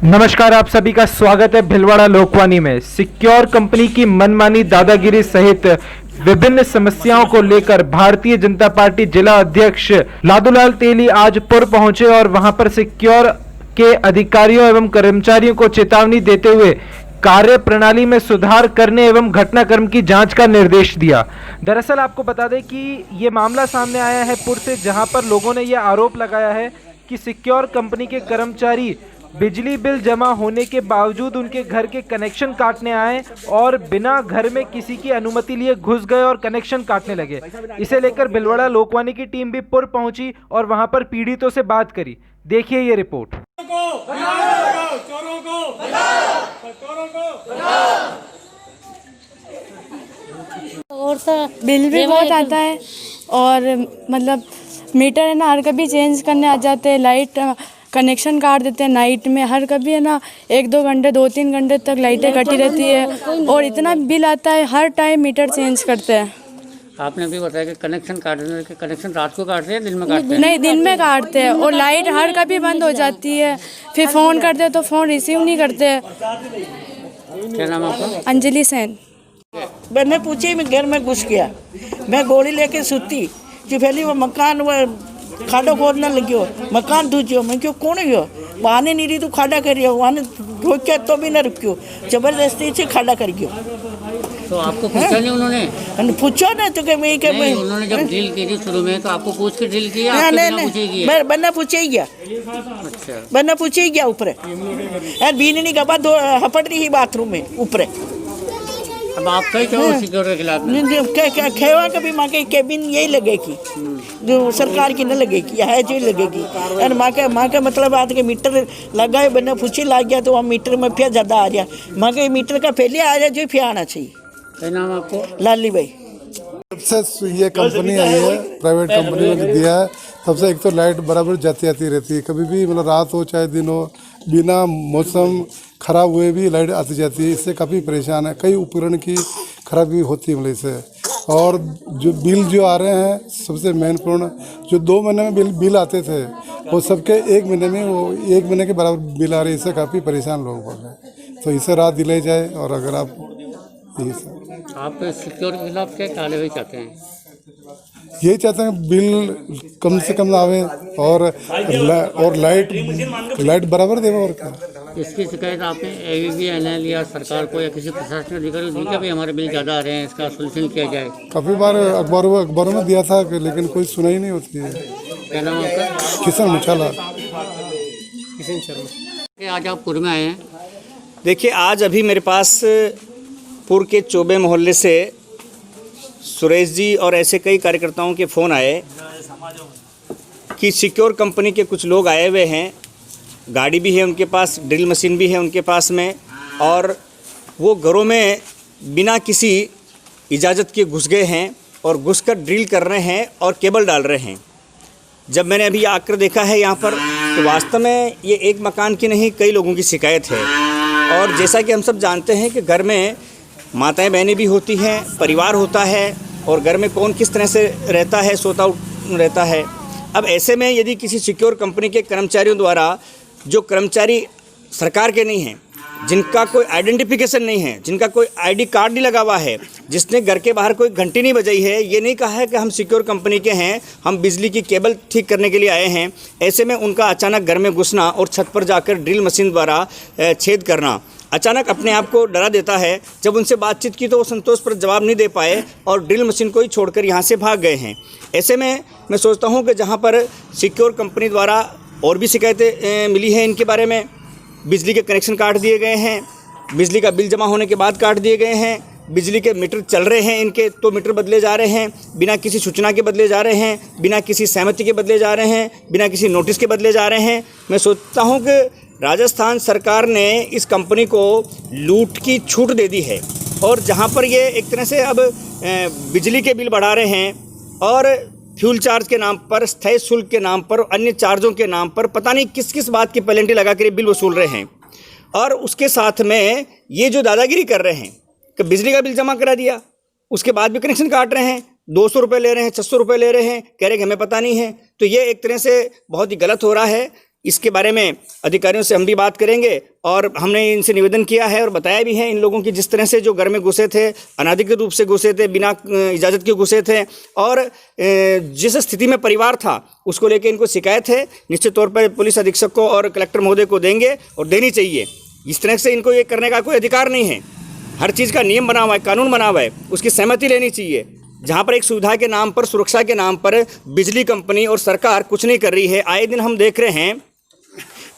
नमस्कार, आप सभी का स्वागत है भिलवाड़ा लोकवाणी में। सिक्योर कंपनी की मनमानी दादागिरी सहित विभिन्न समस्याओं को लेकर भारतीय जनता पार्टी जिला अध्यक्ष लादूलाल तेली आज पुर पहुंचे और वहां पर सिक्योर के अधिकारियों एवं कर्मचारियों को चेतावनी देते हुए कार्य प्रणाली में सुधार करने एवं घटनाक्रम की जांच का निर्देश दिया। दरअसल आपको बता दें कि ये मामला सामने आया है पुर से, जहां पर लोगों ने यह आरोप लगाया है कि सिक्योर कंपनी के कर्मचारी बिजली बिल जमा होने के बावजूद उनके घर के कनेक्शन काटने आए और बिना घर में किसी की अनुमति लिए घुस गए और कनेक्शन काटने लगे। इसे लेकर भिलवाड़ा लोकवाणी की टीम भी पुर पहुंची और वहां पर पीड़ितों से बात करी। देखिए ये रिपोर्ट। और तो बिल भी बहुत आता है और मतलब मीटर है ना हर कभी चेंज करने आ जाते हैं, लाइट कनेक्शन काट देते हैं नाइट में, हर कभी है ना 1-2 घंटे 2-3 घंटे तक लाइटें कटी रहती है और इतना बिल आता है, हर टाइम मीटर चेंज करते हैं। आपने भी बताया कि कनेक्शन काटने के कनेक्शन रात को काटते हैं दिन में काटते हैं? नहीं, दिन में काटते हैं और लाइट हर कभी बंद हो जाती है, फिर फ़ोन करते हैं तो फ़ोन रिसीव नहीं करते। क्या नाम आपका? अंजलि सेन। मैंने पूछी, मैं घर में घुस गया, मैं गोली लेके सुती कि पहले वो मकान वो खाडो खोदने लगियो, मकान दूजियो। मैं क्यों कौन है वहां नहीं रही, तू खाडा करियो, वहां रोक्या तो भी ना रुकियो, जबरदस्ती से खाडा करियो। तो आपको पूछा नहीं उन्होंने? पूछो ना तो कि मैं नहीं, उन्होंने जब ड्रिल की थी शुरू में तो आपको पूछ के ड्रिल किया? नहीं, बन्ना पूछे ही गया। अच्छा, बन्ना पूछे ही गया ऊपर यार, बीन नहीं का बाद हपट रही बाथरूम में ऊपर। अब आप कहीं कहो सिक्योरिटी के खिलाफ? खेवा कभी माँ के केबिन यही लगेगी जो सरकार की न लगेगी, है जो लगेगी। और माँ के मतलब आज के मीटर लगाए बना पूछे लग गया तो वहाँ मीटर में फिर ज़्यादा आ गया। माँ के मीटर का पहले आ रहा जो फिर आना चाहिए। क्या नाम आपको? लाली भाई। जब से ये कंपनी आई है, प्राइवेट कंपनी ने दिया है, तब से एक तो लाइट बराबर जाती आती रहती है, कभी भी मतलब रात हो चाहे दिन हो, बिना मौसम ख़राब हुए भी लाइट आती जाती है। इससे काफ़ी परेशान है, कई उपकरण की खराबी होती है मतलब इससे। और जो बिल जो आ रहे हैं, सबसे महत्वपूर्ण जो 2 महीने में बिल आते थे वो सबके 1 महीने में वो 1 महीने के बराबर बिल आ रहे हैं। इससे काफ़ी परेशान लोग हो गए, तो इससे राहत दिलाई जाए। और अगर आप आप सिक्योर के खिलाफ क्या कार्रवाई चाहते हैं? यही चाहते हैं बिल कम से कम आवे और लाइट बराबर देवे। और क्या इसकी शिकायत आपने ABB NL या सरकार को या किसी प्रशासनिक अधिकारी को दी कि भाई हमारे बिल ज़्यादा आ रहे हैं, इसका सोल्यूशन किया जाए? काफ़ी बार अखबारों में दिया था लेकिन कोई सुनाई नहीं होती है। क्या नाम आपका? किशन मुचाला। किशन शर्मा। आज आप पुर में आए हैं? देखिए, आज अभी मेरे पास पुर के चौबे मोहल्ले से सुरेश जी और ऐसे कई कार्यकर्ताओं के फ़ोन आए कि सिक्योर कंपनी के कुछ लोग आए हुए हैं, गाड़ी भी है उनके पास, ड्रिल मशीन भी है उनके पास में, और वो घरों में बिना किसी इजाज़त के घुस गए हैं और घुसकर ड्रिल कर रहे हैं और केबल डाल रहे हैं। जब मैंने अभी आकर देखा है यहाँ पर, तो वास्तव में ये एक मकान की नहीं, कई लोगों की शिकायत है। और जैसा कि हम सब जानते हैं कि घर में माताएं बहनें भी होती हैं, परिवार होता है, और घर में कौन किस तरह से रहता है, सोता रहता है। अब ऐसे में यदि किसी सिक्योर कंपनी के कर्मचारियों द्वारा, जो कर्मचारी सरकार के नहीं हैं, जिनका कोई आइडेंटिफिकेशन नहीं है, जिनका कोई ID कार्ड नहीं लगा हुआ है, जिसने घर के बाहर कोई घंटी नहीं बजाई है, ये नहीं कहा है कि हम सिक्योर कंपनी के हैं, हम बिजली की केबल ठीक करने के लिए आए हैं, ऐसे में उनका अचानक घर में घुसना और छत पर जाकर ड्रिल मशीन द्वारा छेद करना अचानक अपने आप को डरा देता है। जब उनसे बातचीत की तो वो संतोष पर जवाब नहीं दे पाए और ड्रिल मशीन को ही छोड़कर यहाँ से भाग गए हैं। ऐसे में मैं सोचता हूँ कि जहाँ पर सिक्योर कंपनी द्वारा और भी शिकायतें मिली हैं इनके बारे में, बिजली के कनेक्शन काट दिए गए हैं, बिजली का बिल जमा होने के बाद काट दिए गए हैं, बिजली के मीटर चल रहे हैं इनके तो मीटर बदले जा रहे हैं, बिना किसी सूचना के बदले जा रहे हैं, बिना किसी सहमति के बदले जा रहे हैं, बिना किसी नोटिस के बदले जा रहे हैं। मैं सोचता हूँ कि राजस्थान सरकार ने इस कंपनी को लूट की छूट दे दी है, और जहाँ पर ये एक तरह से अब बिजली के बिल बढ़ा रहे हैं और फ्यूल चार्ज के नाम पर, स्थायी शुल्क के नाम पर, अन्य चार्जों के नाम पर पता नहीं किस किस बात की पेनल्टी लगा कर ये बिल वसूल रहे हैं। और उसके साथ में ये जो दादागिरी कर रहे हैं कि बिजली का बिल जमा करा दिया, उसके बाद भी कनेक्शन काट रहे हैं, 200 रुपये ले रहे हैं, 600 रुपये ले रहे हैं, कह रहे हैं कि हमें पता नहीं है। तो ये एक तरह से बहुत ही गलत हो रहा है। इसके बारे में अधिकारियों से हम भी बात करेंगे और हमने इनसे निवेदन किया है और बताया भी है इन लोगों की जिस तरह से जो घर में घुसे थे, अनाधिकृत रूप से घुसे थे, बिना इजाज़त के घुसे थे और जिस स्थिति में परिवार था उसको लेकर इनको शिकायत है। निश्चित तौर पर पुलिस अधीक्षक को और कलेक्टर महोदय को देंगे और देनी चाहिए। इस तरह से इनको ये करने का कोई अधिकार नहीं है। हर चीज़ का नियम बना हुआ है, कानून बना हुआ है, उसकी सहमति लेनी चाहिए। जहाँ पर एक सुविधा के नाम पर, सुरक्षा के नाम पर बिजली कंपनी और सरकार कुछ नहीं कर रही है। आए दिन हम देख रहे हैं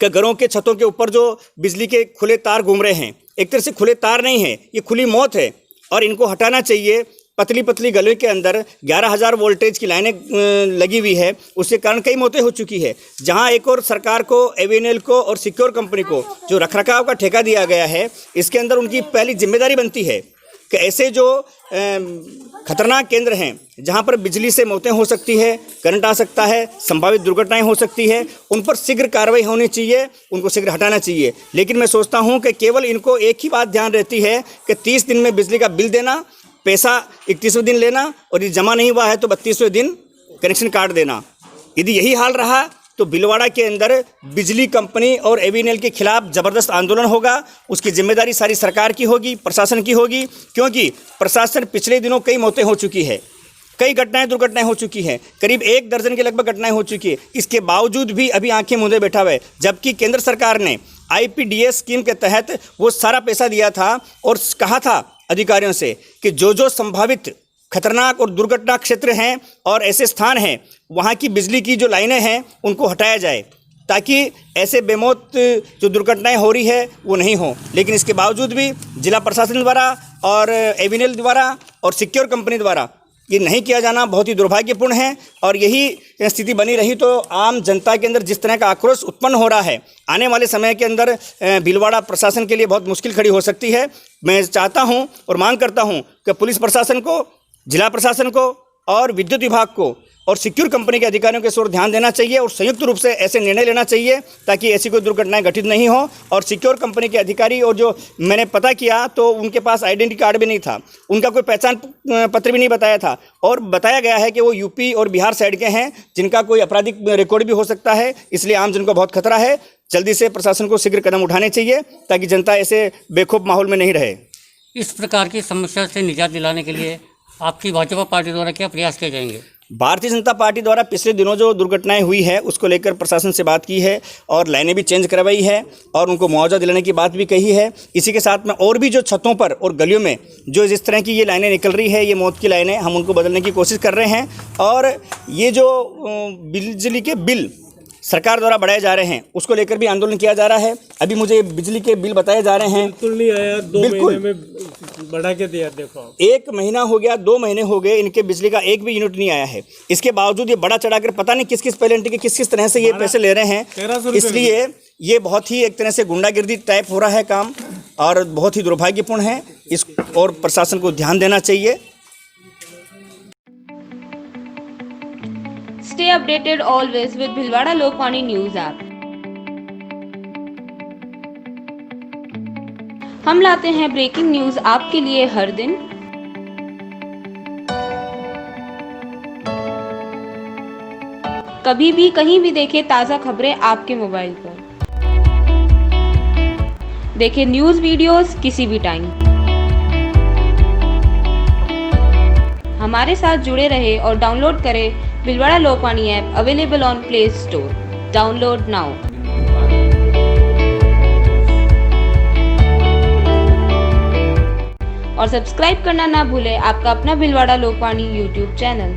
कि घरों के छतों के ऊपर जो बिजली के खुले तार घूम रहे हैं, एक तरह से खुले तार नहीं है, ये खुली मौत है और इनको हटाना चाहिए। पतली पतली गलियों के अंदर 11,000 वोल्टेज की लाइनें लगी हुई है, उसके कारण कई मौतें हो चुकी है। जहां एक और सरकार को, एवीएनएल को और सिक्योर कंपनी को जो रखरखाव का ठेका दिया गया है, इसके अंदर उनकी पहली जिम्मेदारी बनती है कि ऐसे जो खतरनाक केंद्र हैं जहां पर बिजली से मौतें हो सकती है, करंट आ सकता है, संभावित दुर्घटनाएं हो सकती है, उन पर शीघ्र कार्रवाई होनी चाहिए, उनको शीघ्र हटाना चाहिए। लेकिन मैं सोचता हूं कि केवल इनको एक ही बात ध्यान रहती है कि 30 दिन में बिजली का बिल देना, पैसा 31वें दिन लेना और ये जमा नहीं हुआ है तो 32वें दिन कनेक्शन काट देना। यदि यही हाल रहा तो भीलवाड़ा के अंदर बिजली कंपनी और एवीएनएल के खिलाफ ज़बरदस्त आंदोलन होगा। उसकी जिम्मेदारी सारी सरकार की होगी, प्रशासन की होगी, क्योंकि प्रशासन पिछले दिनों कई मौतें हो चुकी है, कई दुर्घटनाएं हो चुकी हैं, करीब 1 दर्जन के लगभग घटनाएं हो चुकी है। इसके बावजूद भी अभी आंखें मूंदे बैठा हुआ है, जबकि केंद्र सरकार ने IPDS स्कीम के तहत वो सारा पैसा दिया था और कहा था अधिकारियों से कि जो संभावित खतरनाक और दुर्घटना क्षेत्र हैं और ऐसे स्थान हैं, वहाँ की बिजली की जो लाइनें हैं उनको हटाया जाए ताकि ऐसे बेमौत जो दुर्घटनाएं हो रही है वो नहीं हो। लेकिन इसके बावजूद भी जिला प्रशासन द्वारा और एवीएनएल द्वारा और सिक्योर कंपनी द्वारा ये नहीं किया जाना बहुत ही दुर्भाग्यपूर्ण है। और यही स्थिति बनी रही तो आम जनता के अंदर जिस तरह का आक्रोश उत्पन्न हो रहा है, आने वाले समय के अंदर भीलवाड़ा प्रशासन के लिए बहुत मुश्किल खड़ी हो सकती है। मैं चाहता हूं और मांग करता हूं कि पुलिस प्रशासन को, जिला प्रशासन को और विद्युत विभाग को और सिक्योर कंपनी के अधिकारियों के इस ओर ध्यान देना चाहिए और संयुक्त रूप से ऐसे निर्णय लेना चाहिए ताकि ऐसी कोई दुर्घटनाएं घटित नहीं हो। और सिक्योर कंपनी के अधिकारी, और जो मैंने पता किया तो उनके पास आइडेंटिटी कार्ड भी नहीं था, उनका कोई पहचान पत्र भी नहीं बताया था और बताया गया है कि वो यूपी और बिहार साइड के हैं जिनका कोई आपराधिक रिकॉर्ड भी हो सकता है। इसलिए आम जन को बहुत खतरा है। जल्दी से प्रशासन को शीघ्र कदम उठाने चाहिए ताकि जनता ऐसे बेखौफ माहौल में नहीं रहे। इस प्रकार की समस्या से निजात दिलाने के लिए आपकी भाजपा पार्टी द्वारा क्या प्रयास किए जाएंगे? भारतीय जनता पार्टी द्वारा पिछले दिनों जो दुर्घटनाएं हुई है उसको लेकर प्रशासन से बात की है और लाइनें भी चेंज करवाई है और उनको मुआवजा दिलाने की बात भी कही है। इसी के साथ में और भी जो छतों पर और गलियों में जो जिस तरह की ये लाइनें निकल रही है, ये मौत की लाइनें, हम उनको बदलने की कोशिश कर रहे हैं। और ये जो बिजली के बिल सरकार द्वारा बढ़ाए जा रहे हैं उसको लेकर भी आंदोलन किया जा रहा है। अभी मुझे बिजली के बिल बताए जा रहे हैं, बिल्कुल नहीं आया, 2 महीने में बढ़ा के दिया। देखो 1 महीना हो गया, 2 महीने हो गए, इनके बिजली का एक भी यूनिट नहीं आया है। इसके बावजूद ये बड़ा चढ़ाकर पता नहीं किस पेलेंटी के किस तरह से ये पैसे ले रहे हैं। इसलिए ये बहुत ही एक तरह से गुंडागिर्दी टाइप हो रहा है काम और बहुत ही दुर्भाग्यपूर्ण है। इस और प्रशासन को ध्यान देना चाहिए। Stay updated always with Bhilwara Lokmani News app. हम लाते हैं ब्रेकिंग न्यूज आपके लिए हर दिन। कभी भी कहीं भी देखें ताज़ा खबरें आपके मोबाइल पर। देखें न्यूज वीडियोस किसी भी टाइम। हमारे साथ जुड़े रहे और डाउनलोड करें Bhilwara Lokmani app, available on Play Store. Download now. और सब्सक्राइब करना ना भूलें आपका अपना Bhilwara Lokmani YouTube चैनल।